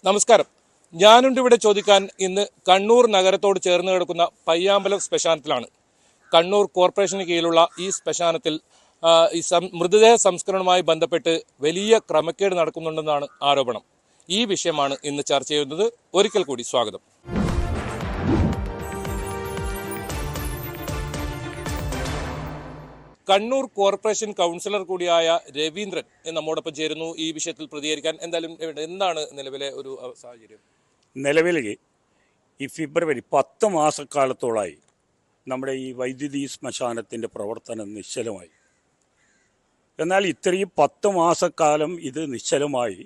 നമസ്കാരം. ഞാനുണ്ട് ഇവിടെ ചോദിക്കാൻ ഇന്ന് കണ്ണൂർ നഗരത്തോട് ചേർന്ന് കിടക്കുന്ന പയ്യാമ്പലം ശ്മശാനത്തിലാണ്. കണ്ണൂർ കോർപ്പറേഷന് കീഴിലുള്ള ഈ ശ്മശാനത്തിൽ മൃതദേഹ സംസ്കരണവുമായി ബന്ധപ്പെട്ട് വലിയ ക്രമക്കേട് നടക്കുന്നുണ്ടെന്നാണ് ആരോപണം. ഈ വിഷയമാണ് ഇന്ന് ചർച്ച ചെയ്യുന്നത്. ഒരിക്കൽ കൂടി സ്വാഗതം. കണ്ണൂർ കോർപ്പറേഷൻ കൗൺസിലർ കൂടിയായ രവീന്ദ്രൻ നമ്മോടൊപ്പം ചേരുന്നു ഈ വിഷയത്തിൽ പ്രതികരിക്കാൻ. എന്തായാലും എന്താണ് നിലവിലെ ഒരു സാഹചര്യം? നിലവിൽ ഈ ഫെബ്രുവരി 10 മാസക്കാലത്തോളായി നമ്മുടെ ഈ വൈദ്യുതി ശ്മശാനത്തിൻ്റെ പ്രവർത്തനം നിശ്ചലമായി. എന്നാൽ ഇത്രയും 10 മാസക്കാലം ഇത് നിശ്ചലമായി.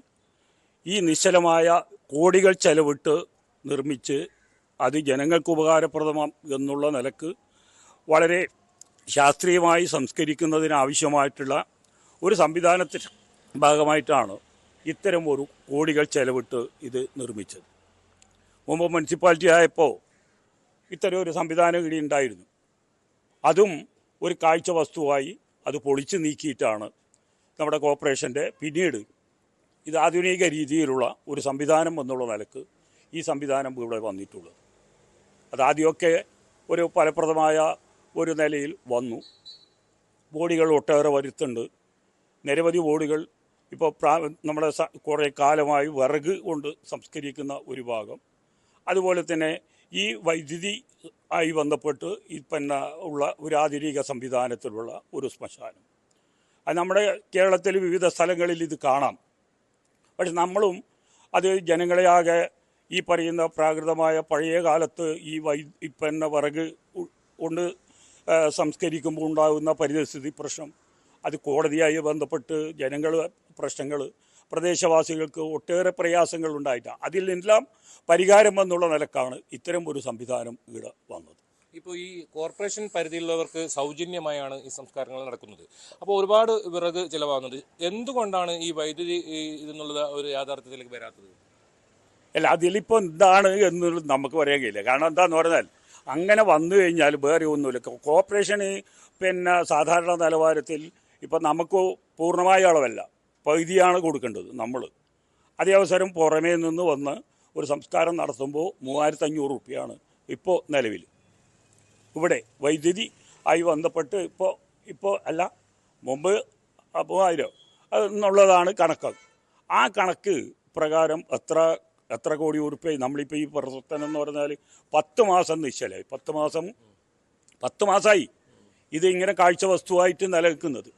ഈ നിശ്ചലമായ കോടികൾ ചെലവിട്ട് നിർമ്മിച്ച് അത് ജനങ്ങൾക്ക് ഉപകാരപ്രദം എന്നുള്ള നിലക്ക് വളരെ ശാസ്ത്രീയമായി സംസ്കരിക്കുന്നതിനാവശ്യമായിട്ടുള്ള ഒരു സംവിധാനത്തിൻ്റെ ഭാഗമായിട്ടാണ് ഇത്തരം ഒരു കോടികൾ ചെലവിട്ട് ഇത് നിർമ്മിച്ചത്. മുമ്പ് മുനിസിപ്പാലിറ്റി ആയപ്പോൾ ഇത്തരം ഒരു സംവിധാനം ഇവിടെ ഉണ്ടായിരുന്നു. അതും ഒരു കാഴ്ച വസ്തുവായി അത് പൊളിച്ചു നീക്കിയിട്ടാണ് നമ്മുടെ കോർപ്പറേഷൻ്റെ പിന്നീട് ഇത് ആധുനിക രീതിയിലുള്ള ഒരു സംവിധാനം എന്നുള്ള നിലക്ക് ഈ സംവിധാനം ഇവിടെ വന്നിട്ടുള്ളത്. അതാദ്യമൊക്കെ ഒരു ഫലപ്രദമായ ഒരു നിലയിൽ വന്നു. ബോഡികൾ ഒട്ടേറെ വരുത്തുണ്ട്. നിരവധി ബോഡികൾ ഇപ്പോൾ നമ്മുടെ കുറേ കാലമായി വിറക് കൊണ്ട് സംസ്കരിക്കുന്ന ഒരു ഭാഗം, അതുപോലെ തന്നെ ഈ വൈദ്യുതി ആയി ബന്ധപ്പെട്ട് പിന്നെ ഉള്ള ഒരു ആധുനിക സംവിധാനത്തിലുള്ള ഒരു ശ്മശാനം. അത് നമ്മുടെ കേരളത്തിൽ വിവിധ സ്ഥലങ്ങളിൽ ഇത് കാണാം. പക്ഷെ നമ്മളും അത് ജനങ്ങളെ ആകെ ഈ പറയുന്ന പ്രാകൃതമായ പഴയ കാലത്ത് ഈ പിന്നെ വിറക് കൊണ്ട് സംസ്കരിക്കുമ്പോൾ ഉണ്ടാകുന്ന പരിസ്ഥിതി പ്രശ്നം, അത് കോടതിയായി ബന്ധപ്പെട്ട് ജനങ്ങൾ പ്രശ്നങ്ങൾ, പ്രദേശവാസികൾക്ക് ഒട്ടേറെ പ്രയാസങ്ങൾ ഉണ്ടായിട്ടാണ്. അതിൽ നിന്നെല്ലാം പരിഹാരം എന്നുള്ള നിലക്കാണ് ഇത്തരം ഒരു സംവിധാനം ഇവിടെ വന്നത്. ഇപ്പോൾ ഈ കോർപ്പറേഷൻ പരിധിയിലുള്ളവർക്ക് സൗജന്യമായാണ് ഈ സംസ്കാരങ്ങൾ നടക്കുന്നത്. അപ്പോൾ ഒരുപാട് വിറക് ചിലവാകുന്നുണ്ട്. എന്തുകൊണ്ടാണ് ഈ വൈദ്യുതി ഇതെന്നുള്ളത് ഒരു യാഥാർത്ഥ്യത്തിലേക്ക് വരാത്തത്? അല്ല, അതിലിപ്പോൾ എന്താണ് എന്നുള്ളത് നമുക്ക് പറയാൻ കഴിയില്ല. കാരണം എന്താണെന്ന് പറഞ്ഞാൽ അങ്ങനെ വന്നു കഴിഞ്ഞാൽ വേറെ ഒന്നുമില്ല. കോർപ്പറേഷന് പിന്നെ സാധാരണ നിലവാരത്തിൽ ഇപ്പം നമുക്ക് പൂർണ്ണമായ അളവല്ല, പകുതിയാണ് കൊടുക്കേണ്ടത്. നമ്മൾ അതേ അവസരം പുറമേ നിന്ന് വന്ന് ഒരു സംസ്കാരം നടത്തുമ്പോൾ 3500 രൂപയാണ് ഇപ്പോൾ നിലവിൽ ഇവിടെ വൈദ്യുതി ആയി ബന്ധപ്പെട്ട് ഇപ്പോൾ അല്ല, മുമ്പ് 3000 എന്നുള്ളതാണ് കണക്ക്. ആ കണക്ക് പ്രകാരം എത്ര കോടി ഉറുപ്പ്യ നമ്മളിപ്പോൾ ഈ പ്രവർത്തനം എന്ന് പറഞ്ഞാൽ 10 മാസം നിശ്ചലമായി. 10 മാസമായി ഇത് ഇങ്ങനെ കാഴ്ച വസ്തുവായിട്ട് നിലനിൽക്കുന്നത്.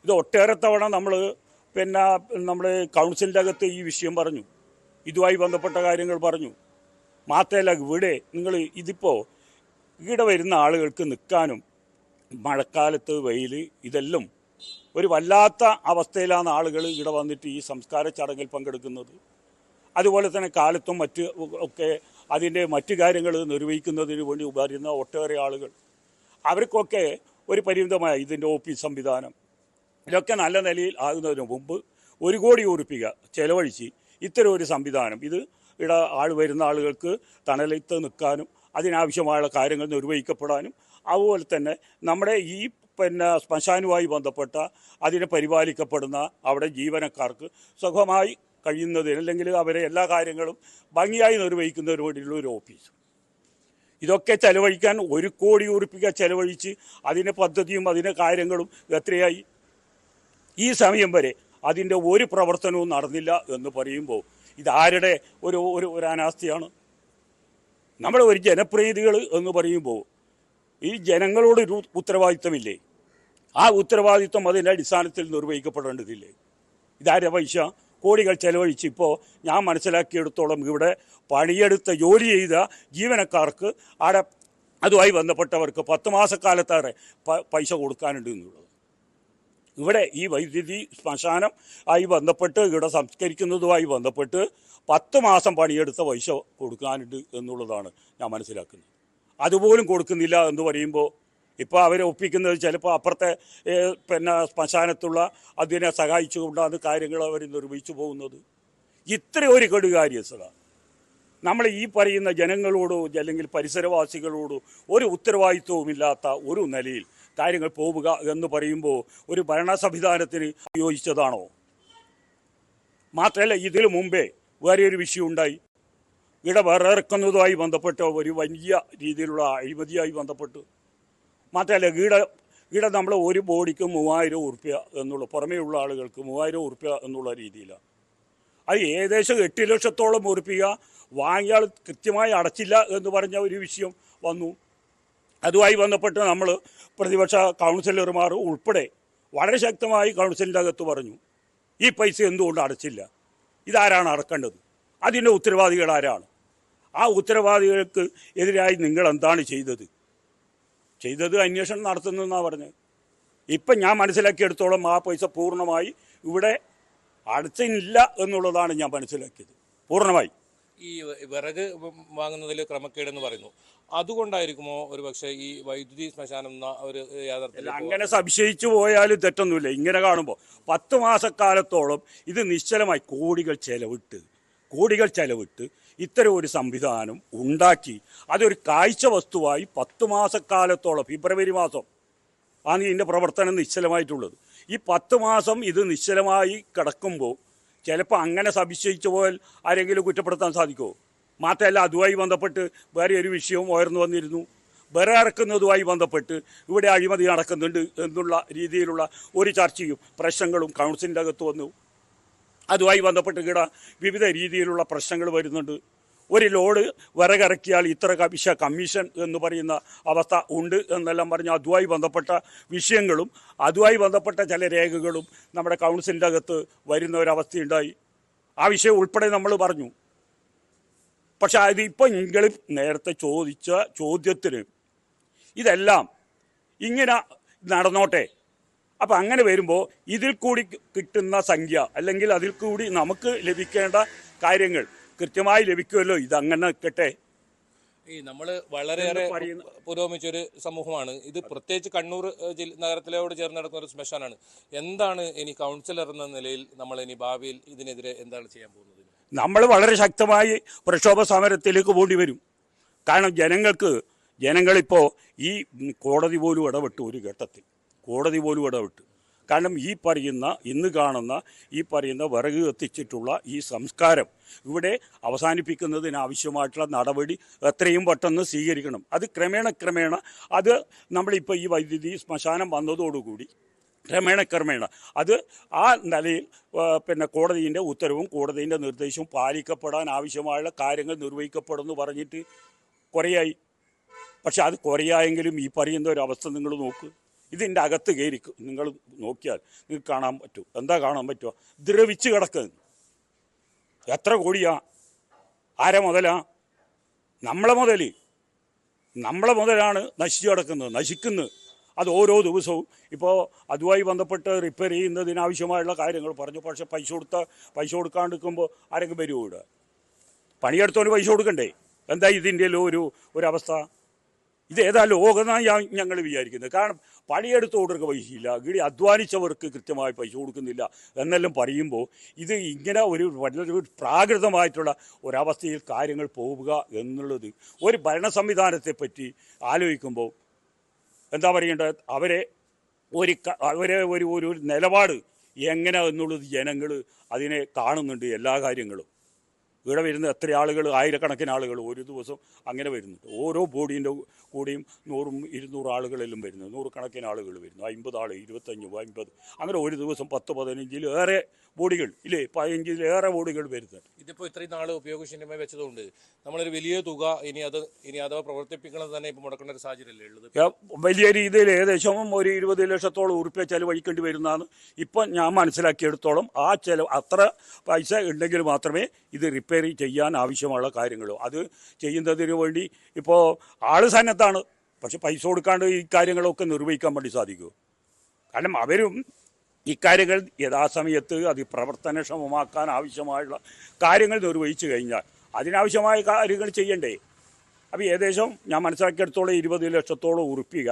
ഇത് ഒട്ടേറെ തവണ നമ്മൾ കൗൺസിലിൻ്റെ അകത്ത് ഈ വിഷയം പറഞ്ഞു, ഇതുമായി ബന്ധപ്പെട്ട കാര്യങ്ങൾ പറഞ്ഞു. മാത്രമല്ല, നിങ്ങൾ ഇതിപ്പോൾ ഇവിടെ വരുന്ന ആളുകൾക്ക് നിൽക്കാനും മഴക്കാലത്ത് വെയിൽ ഇതെല്ലാം ഒരു വല്ലാത്ത അവസ്ഥയിലാണ് ആളുകൾ ഇവിടെ വന്നിട്ട് ഈ സംസ്കാര ചടങ്ങിൽ പങ്കെടുക്കുന്നത്. അതുപോലെ തന്നെ കാലത്തും ഒക്കെ അതിൻ്റെ മറ്റു കാര്യങ്ങൾ നിർവഹിക്കുന്നതിന് വേണ്ടി വരുന്ന ഒട്ടേറെ ആളുകൾ, അവർക്കൊക്കെ ഒരു പരിമിതമായ ഇതിൻ്റെ ഓഫീസ് സംവിധാനം ഇതൊക്കെ നല്ല നിലയിൽ ആകുന്നതിന് മുമ്പ് 1 കോടി രൂപ ചെലവഴിച്ച് ഇത്തരം ഒരു സംവിധാനം ഇത് ഇവിടെ വരുന്ന ആളുകൾക്ക് തണലത്ത് നിൽക്കാനും അതിനാവശ്യമായ കാര്യങ്ങൾ നിർവഹിക്കപ്പെടാനും അതുപോലെ തന്നെ നമ്മുടെ ഈ ശ്മശാനുമായി ബന്ധപ്പെട്ട അതിനെ പരിപാലിക്കപ്പെടുന്ന അവിടെ ജീവനക്കാർക്ക് സുഖമായി കഴിയുന്നതിന് അല്ലെങ്കിൽ അവരെ എല്ലാ കാര്യങ്ങളും ഭംഗിയായി നിർവഹിക്കുന്നതിന് വേണ്ടിയുള്ള ഒരു ഓഫീസ്. ഇതൊക്കെ ചെലവഴിക്കാൻ 1 കോടി രൂപ ചെലവഴിച്ച് അതിൻ്റെ പദ്ധതിയും അതിൻ്റെ കാര്യങ്ങളും എത്രയായി? ഈ സമയം വരെ അതിൻ്റെ ഒരു പ്രവർത്തനവും നടന്നില്ല എന്ന് പറയുമ്പോൾ ഇതാരുടെ ഒരു അനാസ്ഥയാണ്? നമ്മുടെ ഒരു ജനപ്രതിനിധികൾ എന്ന് പറയുമ്പോൾ ഈ ജനങ്ങളോടൊരു ഉത്തരവാദിത്തമില്ലേ? ആ ഉത്തരവാദിത്വം അതിൻ്റെ അടിസ്ഥാനത്തിൽ നിർവഹിക്കപ്പെടേണ്ടതില്ലേ? ഇതാരുടെ പൈസ? കോടികൾ ചെലവഴിച്ച് ഇപ്പോൾ ഞാൻ മനസ്സിലാക്കിയെടുത്തോളം ഇവിടെ പണിയെടുത്ത ജോലി ചെയ്ത ജീവനക്കാർക്ക് അവിടെ അതുമായി ബന്ധപ്പെട്ടവർക്ക് 10 മാസക്കാലത്തേറെ പൈസ കൊടുക്കാനുണ്ട് എന്നുള്ളത്. ഇവിടെ ഈ വൈദ്യുതി ശ്മശാനം ആയി ബന്ധപ്പെട്ട് ഇവിടെ സംസ്കരിക്കുന്നതുമായി ബന്ധപ്പെട്ട് 10 മാസം പണിയെടുത്ത പൈസ കൊടുക്കാനുണ്ട് എന്നുള്ളതാണ് ഞാൻ മനസ്സിലാക്കുന്നത്. അതുപോലും കൊടുക്കുന്നില്ല എന്ന് പറയുമ്പോൾ ഇപ്പോൾ അവരെ ഒപ്പിക്കുന്നത് ചിലപ്പോൾ അപ്പുറത്തെ ശ്മശാനത്തുള്ള അതിനെ സഹായിച്ചുകൊണ്ടാണ് കാര്യങ്ങൾ അവർ നിർവഹിച്ചു പോകുന്നത്. ഇത്ര ഒരു കെടുകാര്യസ്ഥത നമ്മൾ ഈ പറയുന്ന ജനങ്ങളോടോ അല്ലെങ്കിൽ പരിസരവാസികളോടോ ഒരു ഉത്തരവാദിത്വവുമില്ലാത്ത ഒരു നിലയിൽ കാര്യങ്ങൾ പോവുക എന്ന് പറയുമ്പോൾ ഒരു ഭരണ സംവിധാനത്തിന് യോജിച്ചതാണോ? മാത്രമല്ല, ഇതിനു മുമ്പേ വേറെ ഒരു വിഷയം ഉണ്ടായി. ഇവിടെ വിറയിറക്കുന്നതുമായി ബന്ധപ്പെട്ട് ഒരു വലിയ രീതിയിലുള്ള അഴിമതിയായി ബന്ധപ്പെട്ട്. മാത്രമല്ല ഇവിടെ നമ്മൾ ഒരു ബോഡിക്ക് 3000 ഉറുപ്യ എന്നുള്ള, പുറമേയുള്ള ആളുകൾക്ക് 3000 ഉറുപ്യ എന്നുള്ള രീതിയിലാണ്. അത് ഏകദേശം 8 ലക്ഷത്തോളം ഉറുപ്പിക വാങ്ങിയ ആൾ കൃത്യമായി അടച്ചില്ല എന്ന് പറഞ്ഞ ഒരു വിഷയം വന്നു. അതുമായി ബന്ധപ്പെട്ട് നമ്മൾ പ്രതിപക്ഷ കൗൺസിലർമാർ ഉൾപ്പെടെ വളരെ ശക്തമായി കൗൺസിലിൻ്റെ അകത്ത് പറഞ്ഞു, ഈ പൈസ എന്തുകൊണ്ട് അടച്ചില്ല, ഇതാരാണ് അടക്കേണ്ടത്, അതിൻ്റെ ഉത്തരവാദികൾ ആരാണ്, ആ ഉത്തരവാദികൾക്ക് എതിരായി നിങ്ങൾ എന്താണ് ചെയ്തത് അന്വേഷണം നടത്തുന്നതെന്നാണ് പറഞ്ഞത്. ഇപ്പം ഞാൻ മനസ്സിലാക്കിയെടുത്തോളം ആ പൈസ പൂർണ്ണമായി ഇവിടെ അടച്ചില്ല എന്നുള്ളതാണ് ഞാൻ മനസ്സിലാക്കിയത്, പൂർണ്ണമായി. ഈ വിറക് വാങ്ങുന്നതിൽ ക്രമക്കേടെന്ന് പറയുന്നു, അതുകൊണ്ടായിരിക്കുമോ ഒരു പക്ഷേ ഈ വൈദ്യുതി ശ്മശാനം എന്ന ഒരു യാഥാർത്ഥ്യം? അങ്ങനെ സംശയിച്ചു പോയാലും തെറ്റൊന്നുമില്ല. ഇങ്ങനെ കാണുമ്പോൾ 10 മാസക്കാലത്തോളം ഇത് നിശ്ചലമായി കോടികൾ ചെലവിട്ട് ഇത്തരം ഒരു സംവിധാനം ഉണ്ടാക്കി അതൊരു കാഴ്ച വസ്തുവായി 10 മാസക്കാലത്തോളം, ഫെബ്രുവരി മാസം ആണ് ഇതിൻ്റെ പ്രവർത്തനം നിശ്ചലമായിട്ടുള്ളത്. ഈ 10 മാസം ഇത് നിശ്ചലമായി കിടക്കുമ്പോൾ ചിലപ്പോൾ അങ്ങനെ സംശയിച്ചു പോയാൽ ആരെങ്കിലും കുറ്റപ്പെടുത്താൻ സാധിക്കുമോ? മാത്രമല്ല, അതുമായി ബന്ധപ്പെട്ട് വേറെ ഒരു വിഷയവും ഉയർന്നു വന്നിരുന്നു. വിറയിറക്കുന്നതുമായി ബന്ധപ്പെട്ട് ഇവിടെ അഴിമതി നടക്കുന്നുണ്ട് എന്നുള്ള രീതിയിലുള്ള ഒരു ചർച്ചയും പ്രശ്നങ്ങളും കൗൺസിലിൻ്റെ അകത്ത് വന്നു. അതുമായി ബന്ധപ്പെട്ട് ഇവിടെ വിവിധ രീതിയിലുള്ള പ്രശ്നങ്ങൾ വരുന്നുണ്ട്. ഒരു ലോഡ് വിറകിറക്കിയാൽ ഇത്ര കമ്മീഷൻ എന്ന് പറയുന്ന അവസ്ഥ ഉണ്ട് എന്നെല്ലാം പറഞ്ഞ് അതുമായി ബന്ധപ്പെട്ട വിഷയങ്ങളും അതുമായി ബന്ധപ്പെട്ട ചില രേഖകളും നമ്മുടെ കൗൺസിലിൻ്റെ അകത്ത് വരുന്ന ഒരവസ്ഥയുണ്ടായി. ആ വിഷയം ഉൾപ്പെടെ നമ്മൾ പറഞ്ഞു. പക്ഷെ അതിപ്പോൾ നിങ്ങൾ നേരത്തെ ചോദിച്ച ചോദ്യത്തിന് ഇതെല്ലാം ഇങ്ങനെ നടന്നോട്ടെ. അപ്പം അങ്ങനെ വരുമ്പോൾ ഇതിൽ കൂടി കിട്ടുന്ന സംഖ്യ അല്ലെങ്കിൽ അതിൽ കൂടി നമുക്ക് ലഭിക്കേണ്ട കാര്യങ്ങൾ കൃത്യമായി ലഭിക്കുമല്ലോ. ഇതങ്ങനെ നിൽക്കട്ടെ. ഈ നമ്മൾ വളരെയേറെ പുരോഗമിച്ചൊരു സമൂഹമാണ് ഇത്. പ്രത്യേകിച്ച് കണ്ണൂർ നഗരത്തിലോട് ചേർന്ന് നടക്കുന്ന ഒരു ശ്മശാനാണ്. എന്താണ് ഇനി കൗൺസിലർ എന്ന നിലയിൽ നമ്മൾ ഇനി ഭാവിയിൽ ഇതിനെതിരെ എന്താണ് ചെയ്യാൻ പോകുന്നത്? നമ്മൾ വളരെ ശക്തമായി പ്രക്ഷോഭ സമരത്തിലേക്ക് പോണ്ടി വരും. കാരണം ജനങ്ങളിപ്പോൾ ഈ കോടതി പോലും ഇടപെട്ടു, ഒരു ഘട്ടത്തിൽ കോടതി പോലും ഇടപെട്ടു. കാരണം ഇന്ന് കാണുന്ന ഈ പറയുന്ന വിറക് കത്തിച്ചിട്ടുള്ള ഈ സംസ്കാരം ഇവിടെ അവസാനിപ്പിക്കുന്നതിനാവശ്യമായിട്ടുള്ള നടപടി എത്രയും പെട്ടെന്ന് സ്വീകരിക്കണം. അത് ക്രമേണ അത് നമ്മളിപ്പോൾ ഈ വൈദ്യുതി ശ്മശാനം വന്നതോടുകൂടി ക്രമേണ അത് ആ നിലയിൽ കോടതിൻ്റെ ഉത്തരവും കോടതിൻ്റെ നിർദ്ദേശവും പാലിക്കപ്പെടാൻ ആവശ്യമായുള്ള കാര്യങ്ങൾ നിർവഹിക്കപ്പെടുമെന്ന് പറഞ്ഞിട്ട് കുറേയായി. പക്ഷെ അത് കുറേയായെങ്കിലും ഈ പറയുന്ന ഒരവസ്ഥ നിങ്ങൾ നോക്ക്. ഇതിൻ്റെ അകത്ത് കയറി നിങ്ങൾ നോക്കിയാൽ നിങ്ങൾക്ക് കാണാൻ പറ്റും. എന്താ കാണാൻ പറ്റുക? ദ്രവിച്ച് കിടക്കുന്നത്. എത്ര കോടിയാ? ആരെ മുതലാ? നമ്മളെ മുതലാണ് നശിക്കുന്നത്. അത് ഓരോ ദിവസവും ഇപ്പോൾ അതുമായി ബന്ധപ്പെട്ട് റിപ്പയർ ചെയ്യുന്നതിനാവശ്യമായുള്ള കാര്യങ്ങൾ പറഞ്ഞു. പക്ഷെ പൈസ കൊടുക്കാണ്ടിരിക്കുമ്പോൾ ആരെങ്കിലും വരുമോ? ഇവിടെ പണിയെടുത്തവന് പൈസ കൊടുക്കണ്ടേ? എന്താ ഇതിൻ്റെ ഒരവസ്ഥ? ഇതേതാ ലോകമെന്നാണ് ഞങ്ങൾ വിചാരിക്കുന്നത്. കാരണം പണിയെടുത്തവർക്ക് പൈസയില്ല, ഇവിടെ അധ്വാനിച്ചവർക്ക് കൃത്യമായി പൈസ കൊടുക്കുന്നില്ല എന്നെല്ലാം പറയുമ്പോൾ ഇത് ഇങ്ങനെ വളരെ പ്രാകൃതമായിട്ടുള്ള ഒരവസ്ഥയിൽ കാര്യങ്ങൾ പോവുക എന്നുള്ളത് ഒരു ഭരണ സംവിധാനത്തെപ്പറ്റി ആലോചിക്കുമ്പോൾ എന്താ പറയേണ്ടത്? അവരെ ഒരു നിലപാട് എങ്ങനെ എന്നുള്ളത് ജനങ്ങൾ അതിനെ കാണുന്നുണ്ട്. എല്ലാ കാര്യങ്ങളും ഇവിടെ വരുന്ന എത്ര ആളുകൾ, ആയിരക്കണക്കിന് ആളുകൾ ഒരു ദിവസം അങ്ങനെ വരുന്നുണ്ട്. ഓരോ ബോഡീൻ്റെ കൂടെയും 100-200 ആളുകളെല്ലാം വരുന്നു, 100 കണക്കിന് ആളുകൾ വരുന്നു. 50 ആൾ, 25, 50 അങ്ങനെ ഒരു ദിവസം 10-15 ബോഡികൾ ഇല്ലേ, 15 ബോഡികൾ വരുന്നുണ്ട്. ഇതിപ്പോൾ ഇത്രയും നാൾ ഉപയോഗശൂന്യമായി വെച്ചതുകൊണ്ട് നമ്മളൊരു വലിയ തുക ഇനി അഥവാ പ്രവർത്തിപ്പിക്കുന്നത് തന്നെ ഇപ്പോൾ മുടക്കേണ്ട ഒരു സാഹചര്യമല്ലേ ഉള്ളത്? വലിയ രീതിയിൽ ഏകദേശം ഒരു 20 ലക്ഷത്തോളം ഉറുപ്പ്യ ചെലവഴിക്കേണ്ടി വരുന്നതാണ് ഇപ്പം ഞാൻ മനസ്സിലാക്കിയെടുത്തോളം. ആ അത്ര പൈസ ഉണ്ടെങ്കിൽ മാത്രമേ ഇത് റിപ്പയർ ചെയ്യാൻ ആവശ്യമുള്ള കാര്യങ്ങളും അത് ചെയ്യുന്നതിന് വേണ്ടി ഇപ്പോൾ ആൾ സന്നദ്ധാണ്. പക്ഷെ പൈസ കൊടുക്കാണ്ട് ഈ കാര്യങ്ങളൊക്കെ നിർവഹിക്കാൻ വേണ്ടി സാധിക്കുമോ? കാരണം അവരും ഇക്കാര്യങ്ങൾ യഥാസമയത്ത് അത് പ്രവർത്തനക്ഷമമാക്കാൻ ആവശ്യമായുള്ള കാര്യങ്ങൾ നിർവഹിച്ചു കഴിഞ്ഞാൽ അതിനാവശ്യമായ കാര്യങ്ങൾ ചെയ്യണ്ടേ? അപ്പോൾ ഏകദേശം ഞാൻ മനസ്സിലാക്കിയെടുത്തോളം 20 ലക്ഷത്തോളം ഉറുപ്പിക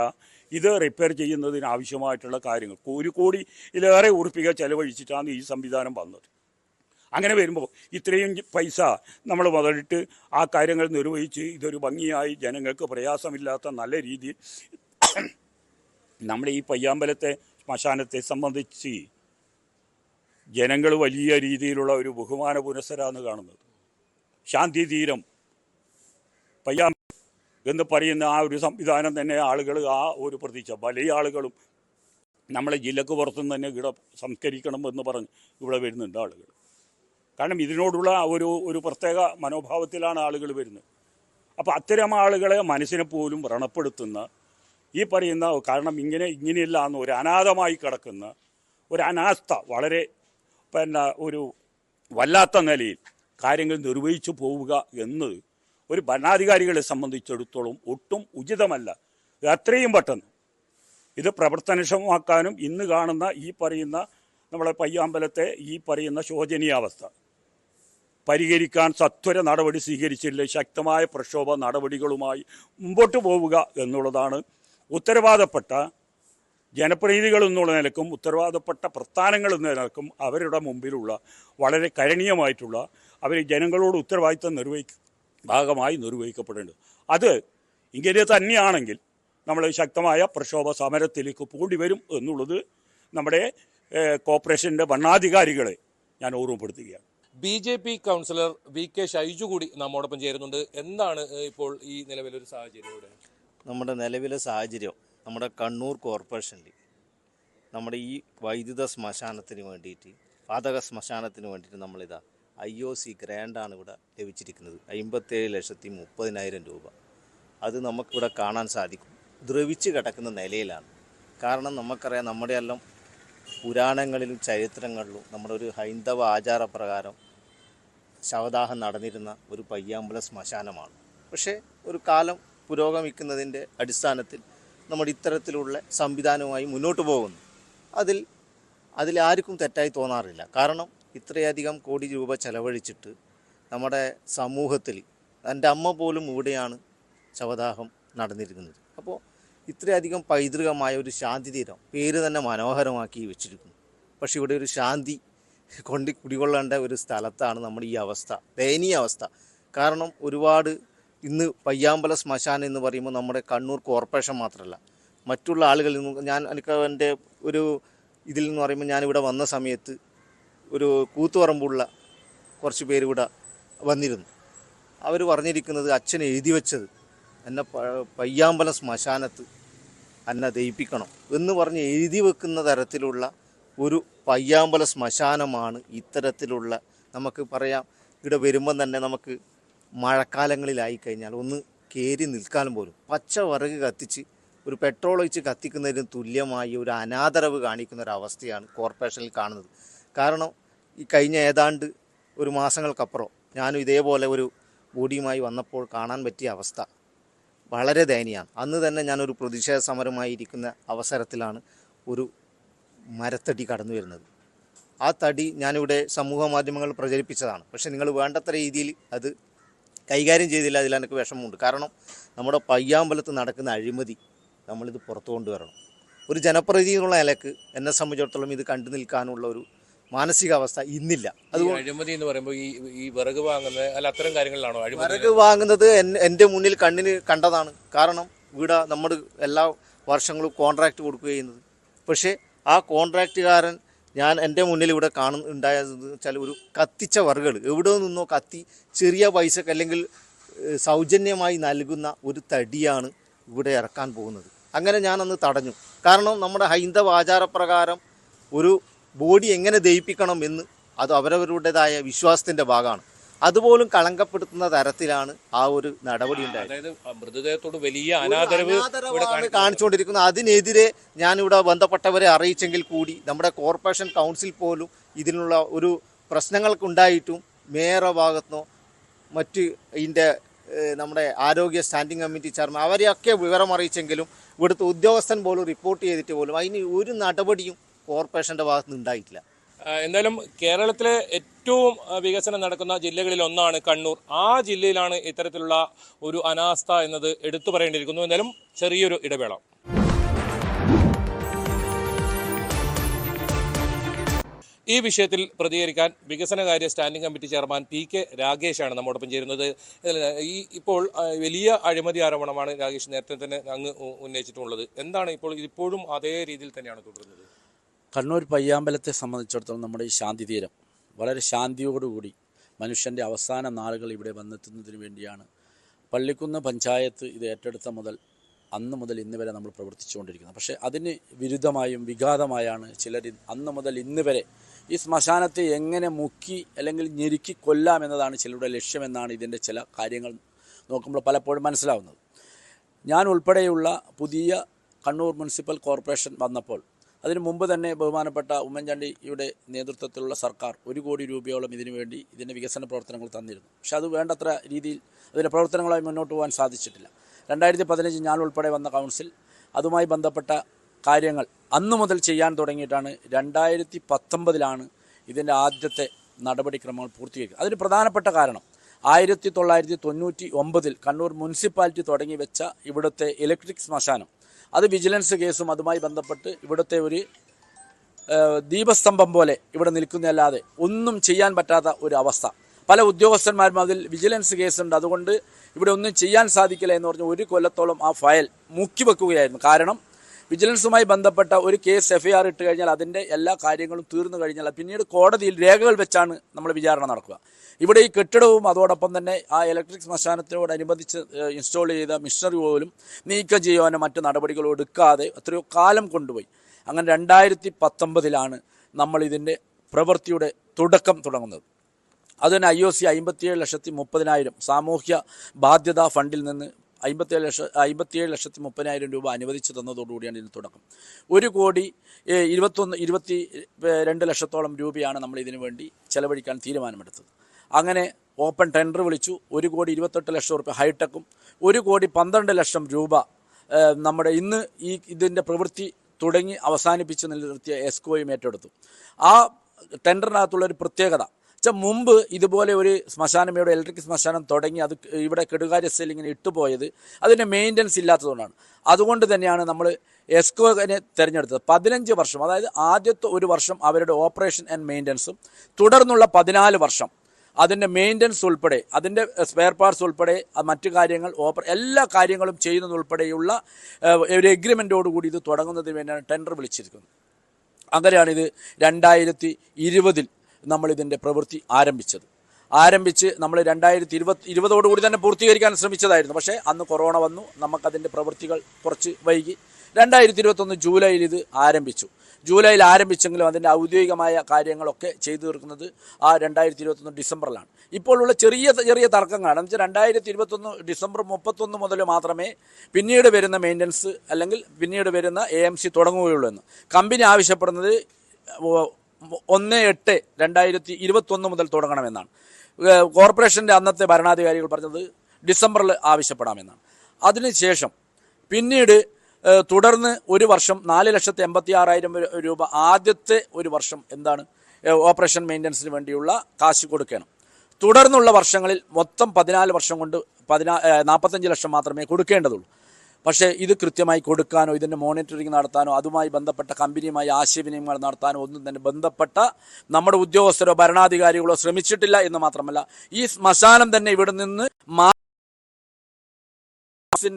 ഇത് റിപ്പയർ ചെയ്യുന്നതിന് ആവശ്യമായിട്ടുള്ള കാര്യങ്ങൾ 1 കോടിയിലേറെ ഉറുപ്പിക ചെലവഴിച്ചിട്ടാണ് ഈ സംവിധാനം വന്നത്. അങ്ങനെ വരുമ്പോൾ ഇത്രയും പൈസ നമ്മൾ മുതലിട്ട് ആ കാര്യങ്ങൾ നിർവഹിച്ച് ഇതൊരു ഭംഗിയായി ജനങ്ങൾക്ക് പ്രയാസമില്ലാത്ത നല്ല രീതിയിൽ നമ്മുടെ ഈ പയ്യാമ്പലത്തെ ശ്മശാനത്തെ സംബന്ധിച്ച് ജനങ്ങൾ വലിയ രീതിയിലുള്ള ഒരു ബഹുമാന പുരസ്സരമാണ് കാണുന്നത്. ശാന്തി തീരം പയ്യാമ്പലം എന്ന് പറയുന്ന ആ ഒരു സംവിധാനം തന്നെ ആളുകൾ ആ ഒരു പ്രതീക്ഷ വലിയ ആളുകളും നമ്മളെ ജില്ലക്ക് പുറത്തുനിന്ന് തന്നെ ഇവിടെ സംസ്കരിക്കണം എന്ന് പറഞ്ഞ് ഇവിടെ വരുന്നുണ്ട് ആളുകൾ. കാരണം ഇതിനോടുള്ള ഒരു പ്രത്യേക മനോഭാവത്തിലാണ് ആളുകൾ വരുന്നത്. അപ്പോൾ അത്തരം ആളുകളെ മനസ്സിനെ പോലും വ്രണപ്പെടുത്തുന്ന ഈ പറയുന്ന, കാരണം ഇങ്ങനെയല്ല എന്ന് ഒരു അനാഥമായി കിടക്കുന്ന ഒരു അനാസ്ഥ വളരെ ഒരു വല്ലാത്ത നിലയിൽ കാര്യങ്ങൾ നിർവഹിച്ചു പോവുക എന്നത് ഒരു ഭരണാധികാരികളെ സംബന്ധിച്ചിടത്തോളം ഒട്ടും ഉചിതമല്ല. എത്രയും പെട്ടെന്ന് ഇത് പ്രവർത്തനക്ഷമമാക്കാനും ഇന്ന് കാണുന്ന ഈ പറയുന്ന നമ്മളെ പയ്യാമ്പലത്തെ ഈ പറയുന്ന ശോചനീയാവസ്ഥ പരിഹരിക്കാൻ സത്വര നടപടി സ്വീകരിച്ചില്ല ശക്തമായ പ്രക്ഷോഭ നടപടികളുമായി മുമ്പോട്ട് പോവുക എന്നുള്ളതാണ് ഉത്തരവാദപ്പെട്ട ജനപ്രതിനിധികൾ എന്നുള്ള നിലക്കും ഉത്തരവാദപ്പെട്ട പ്രസ്ഥാനങ്ങൾ എന്ന നിലക്കും അവരുടെ മുമ്പിലുള്ള വളരെ കരണീയമായിട്ടുള്ള അവർ ജനങ്ങളോട് ഉത്തരവാദിത്തം ഭാഗമായി നിർവഹിക്കപ്പെടേണ്ടത്. അത് ഇങ്ങനെ തന്നെയാണെങ്കിൽ നമ്മൾ ശക്തമായ പ്രക്ഷോഭ സമരത്തിലേക്ക് പോണ്ടി വരും എന്നുള്ളത് നമ്മുടെ കോർപ്പറേഷൻ്റെ ഭരണാധികാരികളെ ഞാൻ ഓർമ്മപ്പെടുത്തുകയാണ്. BJP കൗൺസിലർ VK ഷൈജു കൂടി നമ്മോടൊപ്പം ചേരുന്നുണ്ട്. എന്താണ് ഇപ്പോൾ ഈ നിലവിലൊരു സാഹചര്യം? ഇവിടെ നമ്മുടെ നിലവിലെ സാഹചര്യം, നമ്മുടെ കണ്ണൂർ കോർപ്പറേഷനിൽ നമ്മുടെ ഈ വൈദ്യുത ശ്മശാനത്തിന് വേണ്ടിയിട്ട്, വാതക ശ്മശാനത്തിന് വേണ്ടിയിട്ട് നമ്മളിതാ IOC ഗ്രാൻഡാണ് ഇവിടെ ലഭിച്ചിരിക്കുന്നത്. 57,30,000 രൂപ. അത് നമുക്കിവിടെ കാണാൻ സാധിക്കും. ദ്രവിച്ച് കിടക്കുന്ന നിലയിലാണ്. കാരണം നമുക്കറിയാം, നമ്മുടെ എല്ലാം പുരാണങ്ങളിലും ചരിത്രങ്ങളിലും നമ്മുടെ ഒരു ഹൈന്ദവ ആചാരപ്രകാരം ശവദാഹം നടന്നിരുന്ന ഒരു പയ്യാമ്പലം ശ്മശാനമാണ്. പക്ഷേ ഒരു കാലം പുരോഗമിക്കുന്നതിൻ്റെ അടിസ്ഥാനത്തിൽ നമ്മൾ ഇത്തരത്തിലുള്ള സംവിധാനവുമായി മുന്നോട്ട് പോകുന്നു. അതിൽ ആർക്കും തെറ്റായി തോന്നാറില്ല. കാരണം ഇത്രയധികം കോടി രൂപ ചെലവഴിച്ചിട്ട് നമ്മുടെ സമൂഹത്തിൽ എൻ്റെ അമ്മ പോലും ഇവിടെയാണ് ശവദാഹം നടന്നിരിക്കുന്നത്. അപ്പോൾ ഇത്രയധികം പൈതൃകമായ ഒരു ശാന്തി തീരം, പേര് തന്നെ മനോഹരമാക്കി വെച്ചിരിക്കുന്നു. പക്ഷെ ഇവിടെ ഒരു ശാന്തി കുടികൊള്ളേണ്ട ഒരു സ്ഥലത്താണ് നമ്മുടെ ഈ അവസ്ഥ, ദയനീയ അവസ്ഥ. കാരണം ഒരുപാട് ഇന്ന് പയ്യാമ്പല ശ്മശാനം എന്ന് പറയുമ്പോൾ നമ്മുടെ കണ്ണൂർ കോർപ്പറേഷൻ മാത്രമല്ല, മറ്റുള്ള ആളുകളിൽ നിന്ന് എനിക്ക് എൻ്റെ ഒരു ഇതിൽ നിന്ന് പറയുമ്പോൾ ഞാനിവിടെ വന്ന സമയത്ത് ഒരു കൂത്തുപറമ്പുള്ള കുറച്ച് പേര് ഇവിടെ വന്നിരുന്നു. അവർ പറഞ്ഞിരിക്കുന്നത്, അച്ഛൻ എഴുതി വെച്ചത് എന്നെ പയ്യാമ്പലം ശ്മശാനത്ത് എന്നെ ദയിപ്പിക്കണം എന്ന് പറഞ്ഞ് എഴുതി വെക്കുന്ന തരത്തിലുള്ള ഒരു പയ്യാമ്പല ശ്മശാനമാണ് ഇത്തരത്തിലുള്ള. നമുക്ക് പറയാം, ഇവിടെ വരുമ്പം തന്നെ നമുക്ക് മഴക്കാലങ്ങളിലായി കഴിഞ്ഞാൽ ഒന്ന് കയറി നിൽക്കാനും പോലും പച്ച വിറക് കത്തിച്ച് ഒരു പെട്രോൾ ഒഴിച്ച് കത്തിക്കുന്നതിന് തുല്യമായി ഒരു അനാദരവ് കാണിക്കുന്ന ഒരു അവസ്ഥയാണ് കോർപ്പറേഷനിൽ കാണുന്നത്. കാരണം ഈ കഴിഞ്ഞ ഏതാണ്ട് ഒരു മാസങ്ങൾക്കപ്പുറം ഞാനും ഇതേപോലെ ഒരു ബോഡിയുമായി വന്നപ്പോൾ കാണാൻ പറ്റിയ അവസ്ഥ വളരെ ദയനീയമാണ്. അന്ന് തന്നെ ഞാനൊരു പ്രതിഷേധ സമരമായിരിക്കുന്ന അവസരത്തിലാണ് ഒരു മരത്തടി കടന്നു വരുന്നത്. ആ തടി ഞാനിവിടെ സമൂഹ മാധ്യമങ്ങളിൽ പ്രചരിപ്പിച്ചതാണ്. പക്ഷേ നിങ്ങൾ വേണ്ടത്ര രീതിയിൽ അത് കൈകാര്യം ചെയ്തില്ല. അതിൽ എനിക്ക് വിഷമമുണ്ട്. കാരണം നമ്മുടെ പയ്യാമ്പലത്ത് നടക്കുന്ന അഴിമതി നമ്മളിത് പുറത്തു കൊണ്ടുവരണം. ഒരു ജനപ്രതിനിധി എന്നുള്ള നിലക്ക് എന്നെ സംബന്ധിച്ചിടത്തോളം ഇത് കണ്ടു നിൽക്കാനുള്ള ഒരു മാനസികാവസ്ഥ ഇന്നില്ല. അതുകൊണ്ട് അഴിമതി എന്ന് പറയുമ്പോൾ ഈ വിറക് വാങ്ങുന്നത് അല്ല, അത്തരം കാര്യങ്ങളിലാണോ അഴിമതി? വിറക് വാങ്ങുന്നത് എൻ്റെ മുന്നിൽ കണ്ണിന് കണ്ടതാണ്. കാരണം ഇവിടെ നമ്മൾ എല്ലാ വർഷങ്ങളും കോൺട്രാക്റ്റ് കൊടുക്കുകയും ചെയ്യുന്നത്. പക്ഷേ ആ കോൺട്രാക്റ്റുകാരൻ എൻ്റെ മുന്നിൽ ഇവിടെ ഉണ്ടായതെന്ന് വെച്ചാൽ ഒരു കത്തിച്ച വിറകുകൾ എവിടെ നിന്നോ കത്തി ചെറിയ പൈസക്ക് അല്ലെങ്കിൽ സൗജന്യമായി നൽകുന്ന ഒരു തടിയാണ് ഇവിടെ ഇറക്കാൻ പോകുന്നത്. അങ്ങനെ ഞാനന്ന് തടഞ്ഞു. കാരണം നമ്മുടെ ഹൈന്ദവ ആചാരപ്രകാരം ഒരു ബോഡി എങ്ങനെ ദയിപ്പിക്കണം എന്ന് അത് അവരവരുടേതായ വിശ്വാസത്തിൻ്റെ ഭാഗമാണ്. അതുപോലും കളങ്കപ്പെടുത്തുന്ന തരത്തിലാണ് ആ ഒരു നടപടി ഉണ്ടായത്. മൃതദേഹത്തോട് വലിയ അനാദരവാണ് കാണിച്ചുകൊണ്ടിരിക്കുന്നത്. അതിനെതിരെ ഞാനിവിടെ ബന്ധപ്പെട്ടവരെ അറിയിച്ചെങ്കിൽ കൂടി നമ്മുടെ കോർപ്പറേഷൻ കൗൺസിൽ പോലും ഇതിനുള്ള ഒരു പ്രശ്നങ്ങൾക്കുണ്ടായിട്ടും മേയറുടെ ഭാഗത്തുനിന്നോ മറ്റ് ഇതിൻ്റെ നമ്മുടെ ആരോഗ്യ സ്റ്റാൻഡിംഗ് കമ്മിറ്റി ചെയർമാൻ അവരെയൊക്കെ വിവരം അറിയിച്ചെങ്കിലും ഇവിടുത്തെ ഉദ്യോഗസ്ഥൻ പോലും റിപ്പോർട്ട് ചെയ്തിട്ട് പോലും അതിന് ഒരു നടപടിയും കോർപ്പറേഷൻ്റെ ഭാഗത്തുനിന്ന് ഉണ്ടായിട്ടില്ല. എന്തായാലും കേരളത്തിലെ ഏറ്റവും വികസനം നടക്കുന്ന ജില്ലകളിൽ ഒന്നാണ് കണ്ണൂർ. ആ ജില്ലയിലാണ് ഇത്തരത്തിലുള്ള ഒരു അനാസ്ഥ എന്നത് എടുത്തു പറയേണ്ടിയിരിക്കുന്നു. എന്തായാലും ചെറിയൊരു ഇടവേള. ഈ വിഷയത്തിൽ പ്രതികരിക്കാൻ വികസനകാര്യ സ്റ്റാൻഡിംഗ് കമ്മിറ്റി ചെയർമാൻ PK രാഗേഷാണ് നമ്മോടൊപ്പം ചേരുന്നത്. ഇപ്പോൾ വലിയ അഴിമതി ആരോപണമാണ് രാഗേഷ് നേരത്തെ തന്നെ അങ്ങ് ഉന്നയിച്ചിട്ടുള്ളത്. എന്താണ് ഇപ്പോഴും അതേ രീതിയിൽ തന്നെയാണ് തുടരുന്നത്? കണ്ണൂർ പയ്യാമ്പലത്തെ സംബന്ധിച്ചിടത്തോളം നമ്മുടെ ഈ ശാന്തി തീരം വളരെ ശാന്തിയോടുകൂടി മനുഷ്യൻ്റെ അവസാന നാളുകൾ ഇവിടെ വന്നെത്തുന്നതിന് വേണ്ടിയാണ് പള്ളിക്കുന്ന് പഞ്ചായത്ത് ഇത് ഏറ്റെടുത്ത മുതൽ അന്ന് മുതൽ ഇന്ന് വരെ നമ്മൾ പ്രവർത്തിച്ചുകൊണ്ടിരിക്കുന്നത്. പക്ഷേ അതിന് വിരുദ്ധമായും വിഘാതമായാണ് ചിലർ അന്ന് മുതൽ ഇന്ന് വരെ ഈ ശ്മശാനത്തെ എങ്ങനെ മുക്കി അല്ലെങ്കിൽ ഞെരുക്കി കൊല്ലാം എന്നതാണ് ചിലരുടെ ലക്ഷ്യമെന്നാണ് ഇതിൻ്റെ ചില കാര്യങ്ങൾ നോക്കുമ്പോൾ പലപ്പോഴും മനസ്സിലാവുന്നത്. ഞാൻ ഉൾപ്പെടെയുള്ള പുതിയ കണ്ണൂർ മുനിസിപ്പൽ കോർപ്പറേഷൻ വന്നപ്പോൾ അതിനു മുമ്പ് തന്നെ ബഹുമാനപ്പെട്ട ഉമ്മൻചാണ്ടിയുടെ നേതൃത്വത്തിലുള്ള സർക്കാർ 1 കോടി രൂപയോളം ഇതിനു വേണ്ടി ഇതിൻ്റെ വികസന പ്രവർത്തനങ്ങൾ തന്നിരുന്നു. പക്ഷെ അത് വേണ്ടത്ര രീതിയിൽ അതിൻ്റെ പ്രവർത്തനങ്ങളായി മുന്നോട്ട് പോകാൻ സാധിച്ചിട്ടില്ല. 2015 ഞാൻ ഉൾപ്പെടെ വന്ന കൗൺസിൽ അതുമായി ബന്ധപ്പെട്ട കാര്യങ്ങൾ അന്നു മുതൽ ചെയ്യാൻ തുടങ്ങിയിട്ടാണ് 2019 ഇതിൻ്റെ ആദ്യത്തെ നടപടിക്രമങ്ങൾ പൂർത്തീകരിക്കുക. അതിന് പ്രധാനപ്പെട്ട കാരണം 1999 കണ്ണൂർ മുനിസിപ്പാലിറ്റി തുടങ്ങി വെച്ച ഇവിടുത്തെ ഇലക്ട്രിക് ശ്മശാനം, അത് വിജിലൻസ് കേസും അതുമായി ബന്ധപ്പെട്ട് ഇവിടുത്തെ ഒരു ദീപസ്തംഭം പോലെ ഇവിടെ നിൽക്കുന്നതല്ലാതെ ഒന്നും ചെയ്യാൻ പറ്റാത്ത ഒരു അവസ്ഥ. പല ഉദ്യോഗസ്ഥന്മാരും അതിൽ വിജിലൻസ് കേസുണ്ട്, അതുകൊണ്ട് ഇവിടെ ഒന്നും ചെയ്യാൻ സാധിക്കില്ല എന്ന് പറഞ്ഞ് 1 കൊല്ലത്തോളം ആ ഫയൽ മുക്കി വെക്കുകയായിരുന്നു. കാരണം വിജിലൻസുമായി ബന്ധപ്പെട്ട ഒരു കേസ് FIR ഇട്ട് കഴിഞ്ഞാൽ അതിൻ്റെ എല്ലാ കാര്യങ്ങളും തീർന്നു കഴിഞ്ഞാൽ പിന്നീട് കോടതിയിൽ രേഖകൾ വെച്ചാണ് നമ്മൾ വിചാരണ നടക്കുക. ഇവിടെ ഈ കെട്ടിടവും അതോടൊപ്പം തന്നെ ആ ഇലക്ട്രിക് ശ്മശാനത്തോടനുബന്ധിച്ച് ഇൻസ്റ്റാൾ ചെയ്ത മിഷനറി പോലും നീക്കം ചെയ്യുവാനോ മറ്റു നടപടികളോ എടുക്കാതെ എത്രയോ കാലം കൊണ്ടുപോയി. അങ്ങനെ 2019 നമ്മൾ ഇതിൻ്റെ പ്രവൃത്തിയുടെ തുടക്കം തുടങ്ങുന്നത്. അതിന് IOC 57,30,000 സാമൂഹ്യ ബാധ്യതാ ഫണ്ടിൽ നിന്ന് 57,30,000 രൂപ അനുവദിച്ചു തന്നതോടുകൂടിയാണ് ഇതിന് തുടക്കം. 1,22,00,000 രൂപയാണ് നമ്മൾ ഇതിനു വേണ്ടി ചെലവഴിക്കാൻ തീരുമാനമെടുത്തത്. അങ്ങനെ ഓപ്പൺ ടെൻഡർ വിളിച്ചു. 1,28,00,000 രൂപ ഹൈടെക്കും 1,12,00,000 രൂപ നമ്മുടെ ഇന്ന് ഇതിൻ്റെ പ്രവൃത്തി തുടങ്ങി അവസാനിപ്പിച്ച് നിർത്തിയ എസ്കോയും ഏറ്റെടുത്തു. ആ ടെൻഡറിനകത്തുള്ളൊരു പ്രത്യേകത വെച്ചാൽ മുമ്പ് ഇതുപോലെ ഒരു ശ്മശാനം, ഇവിടെ ഇലക്ട്രിക് ശ്മശാനം തുടങ്ങി അത് ഇവിടെ കെടുകാര്യസ്ഥയിൽ ഇങ്ങനെ ഇട്ടുപോയത് അതിൻ്റെ മെയിൻ്റനൻസ് ഇല്ലാത്തതുകൊണ്ടാണ്. അതുകൊണ്ട് തന്നെയാണ് നമ്മൾ എസ്കോനെ തിരഞ്ഞെടുത്തത്. 15 വർഷം, അതായത് ആദ്യത്തെ 1 വർഷം അവരുടെ ഓപ്പറേഷൻ ആൻഡ് മെയിൻ്റനൻസും തുടർന്നുള്ള 14 വർഷം അതിൻ്റെ മെയിൻ്റനൻസ് ഉൾപ്പെടെ അതിൻ്റെ സ്പെയർ പാർട്സ് ഉൾപ്പെടെ മറ്റു കാര്യങ്ങൾ എല്ലാ കാര്യങ്ങളും ചെയ്യുന്നതുൾപ്പെടെയുള്ള ഒരു എഗ്രിമെൻറ്റോടുകൂടി ഇത് തുടങ്ങുന്നതിന് വേണ്ടിയാണ് ടെൻഡർ വിളിച്ചിരിക്കുന്നത്. അങ്ങനെയാണ് ഇത് 2020 നമ്മളിതിൻ്റെ പ്രവൃത്തി ആരംഭിച്ച് നമ്മൾ 2020 തന്നെ പൂർത്തീകരിക്കാൻ ശ്രമിച്ചതായിരുന്നു. പക്ഷേ അന്ന് കൊറോണ വന്നു, നമുക്കതിൻ്റെ പ്രവൃത്തികൾ കുറച്ച് വൈകി. 2021 ജൂലൈയിൽ ഇത് ആരംഭിച്ചു. ജൂലൈയിൽ ആരംഭിച്ചെങ്കിലും അതിൻ്റെ ഔദ്യോഗികമായ കാര്യങ്ങളൊക്കെ ചെയ്തു തീർക്കുന്നത് ആ 2021 ഡിസംബറിലാണ്. ഇപ്പോഴുള്ള ചെറിയ തർക്കങ്ങളാണ്. എന്ന് വെച്ചാൽ 2021 ഡിസംബർ 31 മുതൽ മാത്രമേ പിന്നീട് വരുന്ന മെയിൻ്റനൻസ് അല്ലെങ്കിൽ പിന്നീട് വരുന്ന AMC തുടങ്ങുകയുള്ളൂ എന്ന്. കമ്പനി ആവശ്യപ്പെടുന്നത് 1/8/2021 മുതൽ തുടങ്ങണമെന്നാണ്. കോർപ്പറേഷൻ്റെ അന്നത്തെ ഭരണാധികാരികൾ പറഞ്ഞത് ഡിസംബറിൽ ആവശ്യപ്പെടാമെന്നാണ്. അതിനുശേഷം പിന്നീട് തുടർന്ന് 1 വർഷം 4,86,000 രൂപ ആദ്യത്തെ 1 വർഷം ഓപ്പറേഷൻ മെയിൻ്റനൻസിന് വേണ്ടിയുള്ള കാശ് കൊടുക്കണം. തുടർന്നുള്ള വർഷങ്ങളിൽ മൊത്തം 14 വർഷം കൊണ്ട് 45 ലക്ഷം മാത്രമേ കൊടുക്കേണ്ടതുള്ളൂ. പക്ഷേ ഇത് കൃത്യമായി കൊടുക്കാനോ ഇതിൻ്റെ മോണിറ്ററിംഗ് നടത്താനോ അതുമായി ബന്ധപ്പെട്ട കമ്പനിയുമായി ആശയവിനിമയങ്ങൾ നടത്താനോ ഒന്നും തന്നെ ബന്ധപ്പെട്ട നമ്മുടെ ഉദ്യോഗസ്ഥരോ ഭരണാധികാരികളോ ശ്രമിച്ചിട്ടില്ല എന്ന് മാത്രമല്ല, ഈ ശ്മശാനം തന്നെ ഇവിടെ നിന്ന്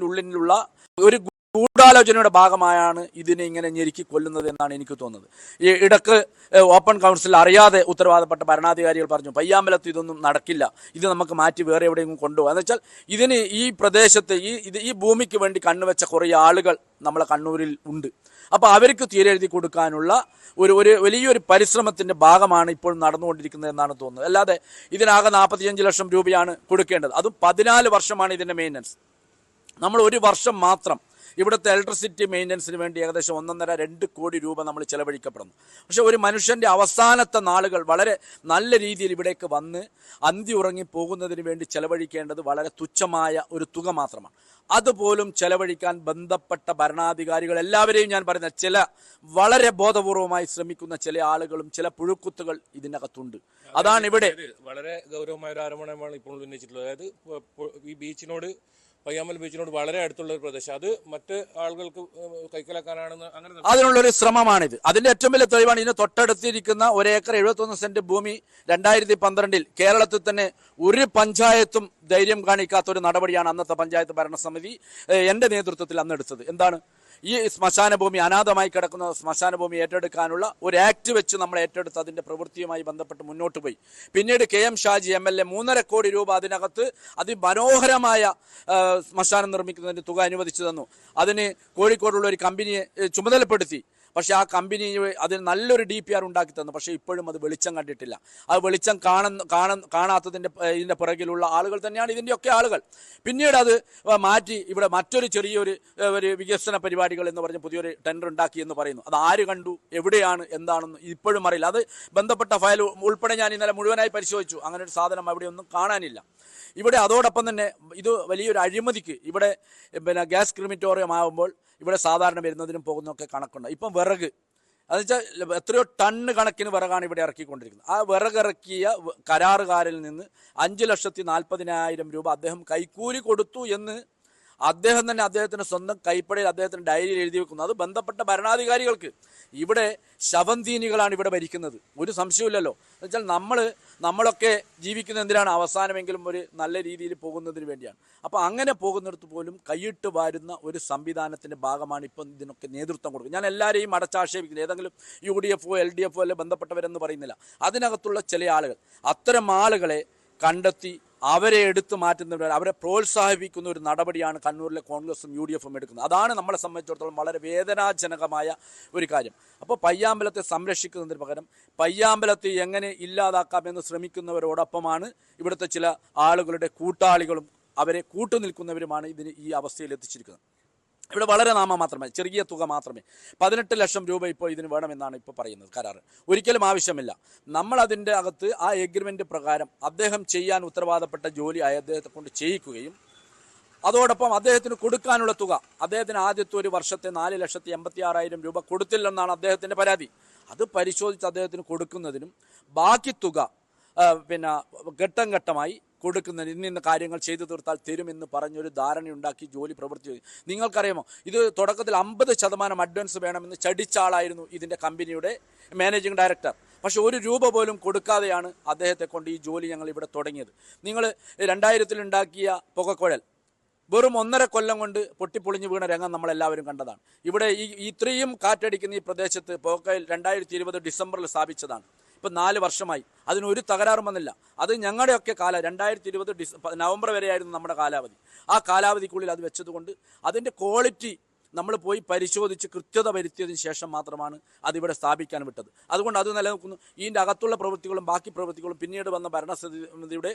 ഉള്ളിലുള്ള ഒരു ഗൂഢാലോചനയുടെ ഭാഗമായാണ് ഇതിനെ ഇങ്ങനെ ഞെരുക്കി കൊല്ലുന്നത് എന്നാണ് എനിക്ക് തോന്നുന്നത്. ഈ ഇടക്ക് ഓപ്പൺ കൗൺസിൽ അറിയാതെ ഉത്തരവാദപ്പെട്ട ഭരണാധികാരികൾ പറഞ്ഞു പയ്യാമ്പലത്ത് ഇതൊന്നും നടക്കില്ല, ഇത് നമുക്ക് മാറ്റി വേറെ എവിടെയെങ്കിലും കൊണ്ടുപോകാം. എന്ന് വെച്ചാൽ ഇതിന് ഈ പ്രദേശത്ത് ഈ ഭൂമിക്ക് വേണ്ടി കണ്ണുവെച്ച കുറേ ആളുകൾ നമ്മളെ കണ്ണൂരിൽ ഉണ്ട്. അപ്പോൾ അവർക്ക് തീരെഴുതി കൊടുക്കാനുള്ള ഒരു വലിയൊരു പരിശ്രമത്തിൻ്റെ ഭാഗമാണ് ഇപ്പോൾ നടന്നുകൊണ്ടിരിക്കുന്നത് എന്നാണ് തോന്നുന്നത്. അല്ലാതെ ഇതിനാകെ 45 ലക്ഷം രൂപയാണ് കൊടുക്കേണ്ടത്. അതും 14 വർഷമാണ് ഇതിൻ്റെ മെയിൻ്റനൻസ്. നമ്മൾ 1 വർഷം മാത്രം ഇവിടുത്തെ ഇലക്ട്രിസിറ്റി മെയിൻ്റനൻസിന് വേണ്ടി ഏകദേശം 1.5-2 കോടി രൂപ നമ്മൾ ചെലവഴിക്കപ്പെടുന്നു. പക്ഷേ ഒരു മനുഷ്യൻ്റെ അവസാനത്തെ നാളുകൾ വളരെ നല്ല രീതിയിൽ ഇവിടേക്ക് വന്ന് അന്തി ഉറങ്ങി പോകുന്നതിന് വേണ്ടി ചെലവഴിക്കേണ്ടത് വളരെ തുച്ഛമായ ഒരു തുക മാത്രമാണ്. അതുപോലും ചെലവഴിക്കാൻ ബന്ധപ്പെട്ട ഭരണാധികാരികൾ എല്ലാവരെയും ഞാൻ പറയുന്ന ചില വളരെ ബോധപൂർവമായി ശ്രമിക്കുന്ന ചില ആളുകളും ചില പുഴുക്കുത്തുകൾ ഇതിനകത്തുണ്ട്. അതാണ് ഇവിടെ വളരെ ഗൗരവമായ ഒരു ആരോപണമാണ് ഇപ്പോൾ ഉന്നയിച്ചിട്ടുള്ളത്. അതായത് ഈ ബീച്ചിനോട് പയ്യാമ്പലം ബീച്ചിനോട് വളരെ അടുത്തുള്ള ഒരു പ്രദേശം, അത് മറ്റ് ആളുകൾക്ക് കൈക്കലാക്കാനാണെന്ന് അങ്ങനെ അതിനുള്ളൊരു ശ്രമമാണിത്. അതിന്റെ ഏറ്റവും വലിയ തെളിവാണ് ഇതിന് തൊട്ടടുത്തിരിക്കുന്ന 1 ഏക്കർ 71 സെന്റ് ഭൂമി 2012 കേരളത്തിൽ തന്നെ ഒരു പഞ്ചായത്തും ധൈര്യം കാണിക്കാത്ത ഒരു നടപടിയാണ് അന്നത്തെ പഞ്ചായത്ത് ഭരണസമിതി എന്റെ നേതൃത്വത്തിൽ അന്ന് എടുത്തത്. എന്താണ് ഈ ശ്മശാന ഭൂമി അനാഥമായി കിടക്കുന്ന ശ്മശാന ഭൂമി ഏറ്റെടുക്കാനുള്ള ഒരു ആക്ട് വെച്ച് നമ്മൾ ഏറ്റെടുത്ത് അതിൻ്റെ പ്രവൃത്തിയുമായി ബന്ധപ്പെട്ട് മുന്നോട്ട് പോയി. പിന്നീട് KM ഷാജി MLA 3.5 കോടി രൂപ അതിനകത്ത് അതിമനോഹരമായ ശ്മശാനം നിർമ്മിക്കുന്നതിന് തുക അനുവദിച്ചു തന്നു. അതിന് കോഴിക്കോടുള്ള ഒരു കമ്പനിയെ ചുമതലപ്പെടുത്തി. പക്ഷേ ആ കമ്പനി അതിന് നല്ലൊരു DPR ഉണ്ടാക്കി തന്നു. പക്ഷേ ഇപ്പോഴും അത് വെളിച്ചം കണ്ടിട്ടില്ല. അത് വെളിച്ചം കാണാത്തതിൻ്റെ ഇതിൻ്റെ പിറകിലുള്ള ആളുകൾ തന്നെയാണ് ഇതിൻ്റെയൊക്കെ ആളുകൾ. പിന്നീട് അത് മാറ്റി ഇവിടെ മറ്റൊരു ചെറിയൊരു വികസന പരിപാടികൾ എന്ന് പറഞ്ഞ് പുതിയൊരു ടെൻഡർ ഉണ്ടാക്കി എന്ന് പറയുന്നു. അത് ആര് കണ്ടു, എവിടെയാണ്, എന്താണെന്ന് ഇപ്പോഴും അറിയില്ല. അത് ബന്ധപ്പെട്ട ഫയൽ ഉൾപ്പെടെ ഞാൻ ഇന്നലെ മുഴുവനായി പരിശോധിച്ചു. അങ്ങനെ ഒരു സാധനം അവിടെയൊന്നും കാണാനില്ല. ഇവിടെ അതോടൊപ്പം തന്നെ ഇത് വലിയൊരു അഴിമതിക്ക് ഇവിടെ ഗ്യാസ് ക്രിമിറ്റോറിയം ആകുമ്പോൾ ഇവിടെ സാധാരണ വരുന്നതിനും പോകുന്നതൊക്കെ കണക്കുണ്ട്. ഇപ്പം വിറക് എന്നുവെച്ചാൽ എത്രയോ ടണ്ണ് കണക്കിന് വിറകാണ് ഇവിടെ ഇറക്കിക്കൊണ്ടിരിക്കുന്നത്. ആ വിറകിറക്കിയ കരാറുകാരിൽ നിന്ന് 5,40,000 രൂപ അദ്ദേഹം കൈക്കൂലി കൊടുത്തു എന്ന് അദ്ദേഹം തന്നെ അദ്ദേഹത്തിന് സ്വന്തം കൈപ്പടയിൽ അദ്ദേഹത്തിന് ഡയറിയിൽ എഴുതി വെക്കുന്നു. അത് ബന്ധപ്പെട്ട ഭരണാധികാരികൾക്ക്. ഇവിടെ ശവന്തീനികളാണ് ഇവിടെ ഭരിക്കുന്നത്, ഒരു സംശയമില്ലല്ലോ. എന്നുവെച്ചാൽ നമ്മളൊക്കെ ജീവിക്കുന്ന എന്തിനാണ്? അവസാനമെങ്കിലും ഒരു നല്ല രീതിയിൽ പോകുന്നതിന് വേണ്ടിയാണ്. അപ്പോൾ അങ്ങനെ പോകുന്നിടത്ത് പോലും കൈയിട്ട് വാരുന്ന ഒരു സംവിധാനത്തിൻ്റെ ഭാഗമാണ് ഇപ്പം ഇതിനൊക്കെ നേതൃത്വം കൊടുക്കുന്നത്. ഞാൻ എല്ലാവരെയും അടച്ചാക്ഷേപിക്കുന്നത് ഏതെങ്കിലും UDF LDF അല്ലെ ബന്ധപ്പെട്ടവരെന്ന് പറയുന്നില്ല. അതിനകത്തുള്ള ചില ആളുകൾ അത്തരം ആളുകളെ കണ്ടെത്തി അവരെ എടുത്തു മാറ്റുന്നവർ, അവരെ പ്രോത്സാഹിപ്പിക്കുന്ന ഒരു നടപടിയാണ് കണ്ണൂരിലെ കോൺഗ്രസും UDFും എടുക്കുന്നത്. അതാണ് നമ്മളെ സംബന്ധിച്ചിടത്തോളം വളരെ വേദനാജനകമായ ഒരു കാര്യം. അപ്പോൾ പയ്യാമ്പലത്തെ സംരക്ഷിക്കുന്നതിന് പകരം പയ്യാമ്പലത്തെ എങ്ങനെ ഇല്ലാതാക്കാമെന്ന് ശ്രമിക്കുന്നവരോടൊപ്പമാണ് ഇവിടുത്തെ ചില ആളുകളുടെ കൂട്ടാളികളും അവരെ കൂട്ടുനിൽക്കുന്നവരുമാണ് ഇതിന് ഈ അവസ്ഥയിൽ എത്തിച്ചിരിക്കുന്നത്. ഇവിടെ വളരെ മാത്രമേ, ചെറിയ തുക മാത്രമേ, 18 ലക്ഷം രൂപ ഇപ്പോൾ ഇതിന് വേണമെന്നാണ് ഇപ്പോൾ പറയുന്നത് കരാറ്. ഒരിക്കലും ആവശ്യമില്ല. നമ്മൾ അതിൻ്റെ അകത്ത് ആ എഗ്രിമെൻ്റ് പ്രകാരം അദ്ദേഹം ചെയ്യാൻ ഉത്തരവാദപ്പെട്ട ജോലി അദ്ദേഹത്തെ കൊണ്ട് ചെയ്യിക്കുകയും അതോടൊപ്പം അദ്ദേഹത്തിന് കൊടുക്കാനുള്ള തുക, അദ്ദേഹത്തിന് ആദ്യത്തെ ഒരു വർഷത്തെ 4,86,000 രൂപ കൊടുത്തില്ലെന്നാണ് അദ്ദേഹത്തിൻ്റെ പരാതി. അത് പരിശോധിച്ച് അദ്ദേഹത്തിന് കൊടുക്കുന്നതിനും ബാക്കി തുക ഘട്ടം ഘട്ടമായി കൊടുക്കുന്നതിന് ഇന്ന കാര്യങ്ങൾ ചെയ്തു തീർത്താൽ തരുമെന്ന് പറഞ്ഞൊരു ധാരണയുണ്ടാക്കി ജോലി പ്രവർത്തി. നിങ്ങൾക്കറിയാമോ, ഇത് തുടക്കത്തിൽ 50% അഡ്വാൻസ് വേണമെന്ന് ചടിച്ച ആളായിരുന്നു ഇതിൻ്റെ കമ്പനിയുടെ മാനേജിംഗ് ഡയറക്ടർ. പക്ഷെ ഒരു രൂപ പോലും കൊടുക്കാതെയാണ് അദ്ദേഹത്തെ കൊണ്ട് ഈ ജോലി ഞങ്ങൾ ഇവിടെ തുടങ്ങിയത്. നിങ്ങൾ 2000 ഉണ്ടാക്കിയ പുകക്കുഴൽ വെറും 1.5 കൊല്ലം കൊണ്ട് പൊട്ടിപ്പൊളിഞ്ഞു വീണ രംഗം നമ്മളെല്ലാവരും കണ്ടതാണ്. ഇവിടെ ഇത്രയും കാറ്റടിക്കുന്ന ഈ പ്രദേശത്ത് പുകക്കുഴൽ 2020 ഡിസംബറിൽ സ്ഥാപിച്ചതാണ്. ഇപ്പം 4 വർഷമായി, അതിനൊരു തകരാറും വന്നില്ല. അത് ഞങ്ങളുടെയൊക്കെ 2020 നവംബർ വരെയായിരുന്നു നമ്മുടെ കാലാവധി. ആ കാലാവധിക്കുള്ളിൽ അത് വെച്ചതുകൊണ്ട് അതിൻ്റെ ക്വാളിറ്റി നമ്മൾ പോയി പരിശോധിച്ച് കൃത്യത വരുത്തിയതിന് ശേഷം മാത്രമാണ് അതിവിടെ സ്ഥാപിക്കാൻ വിട്ടത്. അതുകൊണ്ട് അത് നിലനിൽക്കുന്നു. ഇതിൻ്റെ അകത്തുള്ള പ്രവൃത്തികളും ബാക്കി പ്രവൃത്തികളും പിന്നീട് വന്ന ഭരണസമിതിയുടെ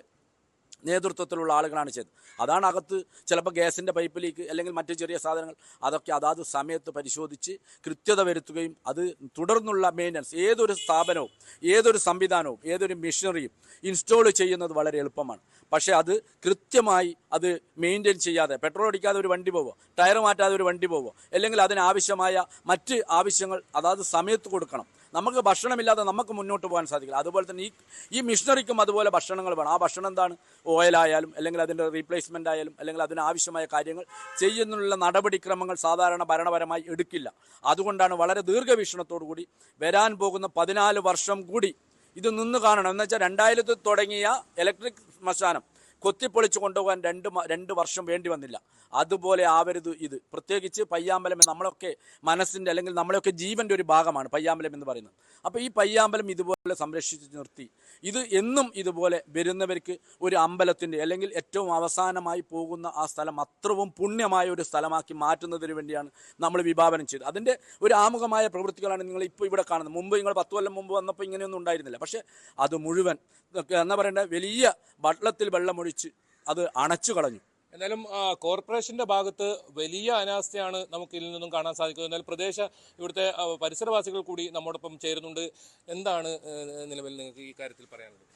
നേതൃത്വത്തിലുള്ള ആളുകളാണ് ചെയ്തത്. അതാണ് അകത്ത് ചിലപ്പോൾ ഗ്യാസിൻ്റെ പൈപ്പ് ലീക്ക് അല്ലെങ്കിൽ മറ്റു ചെറിയ സാധനങ്ങൾ, അതൊക്കെ അതാത് സമയത്ത് പരിശോധിച്ച് കൃത്യത വരുത്തുകയും അത് തുടർന്നുള്ള മെയിൻ്റനൻസ്, ഏതൊരു സ്ഥാപനവും ഏതൊരു സംവിധാനവും ഏതൊരു മെഷീനറിയും ഇൻസ്റ്റോൾ ചെയ്യുന്നത് വളരെ എളുപ്പമാണ്. പക്ഷേ അത് കൃത്യമായി അത് മെയിൻറ്റെയിൻ ചെയ്യാതെ, പെട്രോൾ അടിക്കാതെ ഒരു വണ്ടി പോവോ, ടയർ മാറ്റാതെ ഒരു വണ്ടി പോവോ, അല്ലെങ്കിൽ അതിനാവശ്യമായ മറ്റ് ആവശ്യങ്ങൾ അതാത് സമയത്ത് കൊടുക്കണം. നമുക്ക് ഭക്ഷണമില്ലാതെ നമുക്ക് മുന്നോട്ട് പോകാൻ സാധിക്കില്ല. അതുപോലെ തന്നെ ഈ മിഷനറിക്കും അതുപോലെ ഭക്ഷണങ്ങൾ വേണം. ആ ഭക്ഷണം എന്താണ്? ഓയിലായാലും അല്ലെങ്കിൽ അതിൻ്റെ റീപ്ലേസ്മെൻ്റ് ആയാലും അല്ലെങ്കിൽ അതിനാവശ്യമായ കാര്യങ്ങൾ ചെയ്യുന്നുള്ള നടപടിക്രമങ്ങൾ സാധാരണ ഭരണപരമായി എടുക്കില്ല. അതുകൊണ്ടാണ് വളരെ ദീർഘവീക്ഷണത്തോടു കൂടി വരാൻ പോകുന്ന 14 വർഷം കൂടി ഇത് നിന്ന് കാണണം. എന്ന് വെച്ചാൽ 2000 തുടങ്ങിയ ഇലക്ട്രിക് ശ്മശാനം കൊത്തിപ്പൊളിച്ച് കൊണ്ടുപോകാൻ 2 വർഷം വേണ്ടി വന്നില്ല. അതുപോലെ ആവരുത് ഇത്. പ്രത്യേകിച്ച് പയ്യാമ്പലം നമ്മളൊക്കെ മനസ്സിൻ്റെ അല്ലെങ്കിൽ നമ്മളെയൊക്കെ ജീവൻ്റെ ഒരു ഭാഗമാണ് പയ്യാമ്പലം എന്ന് പറയുന്നത്. അപ്പോൾ ഈ പയ്യാമ്പലം ഇതുപോലെ സംരക്ഷിച്ച് നിർത്തി ഇത് എന്നും ഇതുപോലെ വരുന്നവർക്ക് ഒരു അമ്പലത്തിൻ്റെ അല്ലെങ്കിൽ ഏറ്റവും അവസാനമായി പോകുന്ന ആ സ്ഥലം അത്രവും പുണ്യമായ ഒരു സ്ഥലമാക്കി മാറ്റുന്നതിന് വേണ്ടിയാണ് നമ്മൾ വിഭാവനം ചെയ്തത്. അതിൻ്റെ ഒരു ആമുഖമായ പ്രവൃത്തികളാണ് നിങ്ങൾ ഇപ്പോൾ ഇവിടെ കാണുന്നത്. മുമ്പ് നിങ്ങൾ 10 കൊല്ലം മുമ്പ് വന്നപ്പോൾ ഇങ്ങനെയൊന്നും ഉണ്ടായിരുന്നില്ല. പക്ഷേ അത് മുഴുവൻ എന്താ പറയേണ്ട, വലിയ വള്ളത്തിൽ വെള്ളമൊഴിച്ച് അത് അണച്ചു കളഞ്ഞു. എന്നാലും കോർപ്പറേഷന്റെ ഭാഗത്ത് വലിയ അനാസ്ഥയാണ് നമുക്ക് ഇതിൽ നിന്നും കാണാൻ സാധിക്കുന്നത്. എന്നാൽ ഇവിടുത്തെ പരിസരവാസികൾ കൂടി നമ്മോടൊപ്പം ചേരുന്നുണ്ട്. എന്താണ് നിലവിൽ നിങ്ങൾക്ക് ഈ കാര്യത്തിൽ പറയാനുള്ളത്?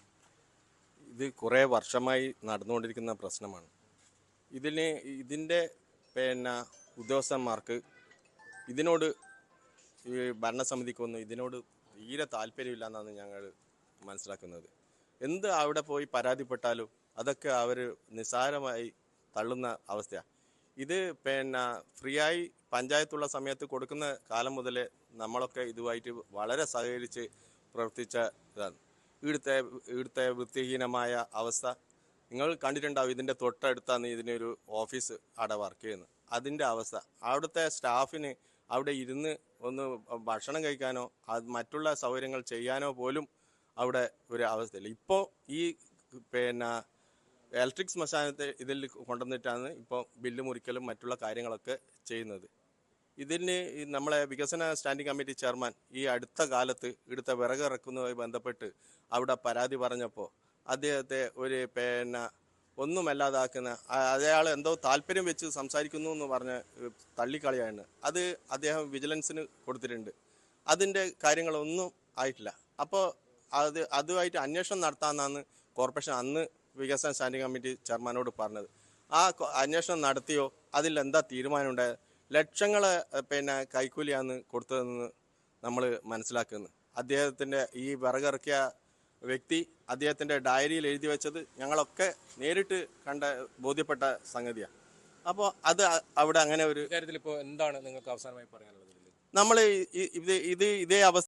ഇത് കുറേ വർഷമായി നടന്നുകൊണ്ടിരിക്കുന്ന പ്രശ്നമാണ്. ഇതിൻ്റെ ഉദ്യോഗസ്ഥന്മാർക്ക് ഇതിനോട് ഈ ഭരണസമിതിക്കൊന്നും ഇതിനോട് തീരെ താല്പര്യമില്ല എന്നാണ് ഞങ്ങൾ മനസ്സിലാക്കുന്നത്. എന്ത് അവിടെ പോയി പരാതിപ്പെട്ടാലും അതൊക്കെ അവർ നിസ്സാരമായി തള്ളുന്ന അവസ്ഥയാണ്. ഇത് ഫ്രീ ആയി പഞ്ചായത്തുള്ള സമയത്ത് കൊടുക്കുന്ന കാലം മുതലേ നമ്മളൊക്കെ ഇതുമായിട്ട് വളരെ സഹകരിച്ച് പ്രവർത്തിച്ച ഇതാണ്. ഇവിടുത്തെ വൃത്തിഹീനമായ അവസ്ഥ നിങ്ങൾ കണ്ടിട്ടുണ്ടാവും. ഇതിൻ്റെ തൊട്ടടുത്താണ് ഇതിനൊരു ഓഫീസ് അവിടെ വർക്ക് ചെയ്യുന്നത്. അതിൻ്റെ അവസ്ഥ. അവിടുത്തെ സ്റ്റാഫിന് അവിടെ ഇരുന്ന് ഒന്ന് ഭക്ഷണം കഴിക്കാനോ അത് മറ്റുള്ള സൗകര്യങ്ങൾ ചെയ്യാനോ പോലും അവിടെ ഒരു അവസ്ഥയില്ല. ഇപ്പോൾ ഈ പിന്നെ ഇലക്ട്രിക് ശ്മശാനത്തെ ഇതിൽ കൊണ്ടുവന്നിട്ടാണ് ഇപ്പോൾ ബില്ല് മുറിക്കലും മറ്റുള്ള കാര്യങ്ങളൊക്കെ ചെയ്യുന്നത്. ഇതിന് നമ്മളെ വികസന സ്റ്റാൻഡിംഗ് കമ്മിറ്റി ചെയർമാൻ ഈ അടുത്ത കാലത്ത് ഇവിടുത്തെ വിറകിറക്കുന്നതുമായി ബന്ധപ്പെട്ട് അവിടെ പരാതി പറഞ്ഞപ്പോൾ അദ്ദേഹത്തെ ഒരു പിന്നെ ഒന്നുമല്ലാതാക്കുന്ന അയാൾ എന്തോ താല്പര്യം വെച്ച് സംസാരിക്കുന്നു എന്ന് പറഞ്ഞ് തള്ളിക്കളിയാണ്. അത് അദ്ദേഹം വിജിലൻസിന് കൊടുത്തിട്ടുണ്ട്. അതിൻ്റെ കാര്യങ്ങളൊന്നും ആയിട്ടില്ല. അപ്പോൾ അതുമായിട്ട് അന്വേഷണം നടത്താമെന്നാണ് കോർപ്പറേഷൻ അന്ന് വികസന സ്റ്റാൻഡിംഗ് കമ്മിറ്റി ചെയർമാനോട് പറഞ്ഞത്. ആ അന്വേഷണം നടത്തിയോ? അതിൽ എന്താ തീരുമാനമുണ്ടായത്? ലക്ഷങ്ങൾ പിന്നെ കൈക്കൂലിയാണ് കൊടുത്തതെന്ന് നമ്മൾ മനസ്സിലാക്കുന്നത്. അദ്ദേഹത്തിൻ്റെ ഈ വിറകിറക്കിയ വ്യക്തി അദ്ദേഹത്തിൻ്റെ ഡയറിയിൽ എഴുതി വെച്ചത് ഞങ്ങളൊക്കെ നേരിട്ട് ബോധ്യപ്പെട്ട സംഗതിയാണ്. അപ്പോൾ അത് അവിടെ അങ്ങനെ ഒരു ഇക്കാര്യത്തിൽ ഇപ്പോൾ എന്താണ് നിങ്ങൾക്ക് അവസാനമായി പറയാനുള്ളത്? നമ്മൾ ഇതേ അവസ്ഥ